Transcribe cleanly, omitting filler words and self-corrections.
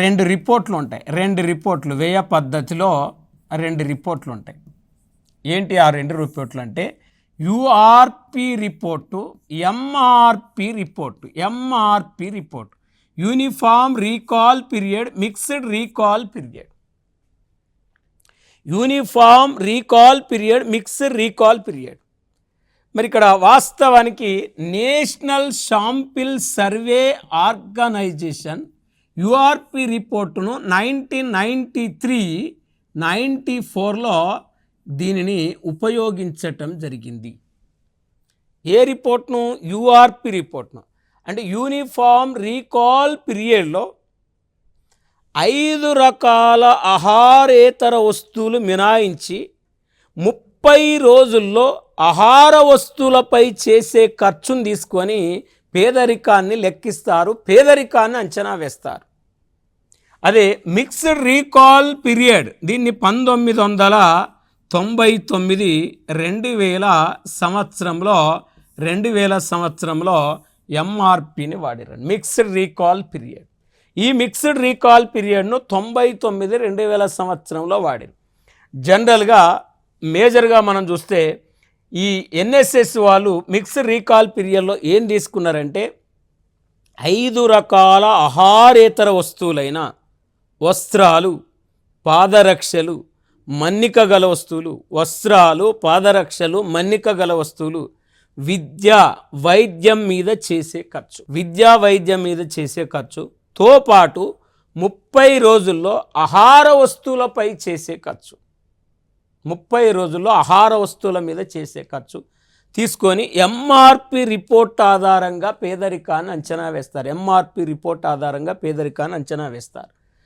రెండు రిపోర్ట్లు ఉంటాయి. రెండు రిపోర్ట్లు వ్యయ పద్ధతిలో రెండు రిపోర్ట్లు ఉంటాయి. ఏంటి ఆ రెండు రిపోర్ట్లు అంటే URP report, MRP report. MRP report uniform recall period, mixed recall period. Uniform recall period, mixed recall period. మరి ఇక్కడ వాస్తవానికి national sample survey organisation URP రిపోర్టును 1993-94లో దీనిని ఉపయోగించటం జరిగింది. ఏ రిపోర్ట్ను? యూఆర్పి రిపోర్ట్ను. అంటే యూనిఫామ్ రీకాల్ పీరియడ్లో 5 రకాల ఆహారేతర వస్తువులు మినాయించి 30 రోజుల్లో ఆహార వస్తువులపై చేసే ఖర్చును తీసుకొని పేదరికాన్ని లెక్కిస్తారు, పేదరికాన్ని అంచనా వేస్తారు. అదే మిక్స్డ్ రీకాల్ పీరియడ్ దీన్ని 1999 2000 సంవత్సరంలో ఎంఆర్పిని వాడారు. Mixed recall period. ఈ మిక్స్డ్ రీకాల్ పీరియడ్ను 2000 సంవత్సరంలో వాడారు. జనరల్గా మేజర్గా మనం చూస్తే ఈ ఎన్ఎస్ఎస్ వాళ్ళు మిక్స్డ్ రీకాల్ పీరియడ్లో ఏం తీసుకున్నారంటే 5 రకాల ఆహారేతర వస్తువులైన వస్త్రాలు, పాదరక్షలు, మన్నిక గల వస్తువులు, వస్త్రాలు, పాదరక్షలు, మన్నిక గల వస్తువులు, విద్యా వైద్యం మీద చేసే ఖర్చుతో పాటు 30 రోజుల్లో ఆహార వస్తువులపై చేసే ఖర్చు, 30 రోజుల్లో ఆహార వస్తువుల మీద చేసే ఖర్చు తీసుకొని ఎంఆర్పి రిపోర్ట్ ఆధారంగా పేదరికాన్ని అంచనా వేస్తారు. ఎంఆర్పి రిపోర్ట్ ఆధారంగా పేదరికాన్ని అంచనా వేస్తారు.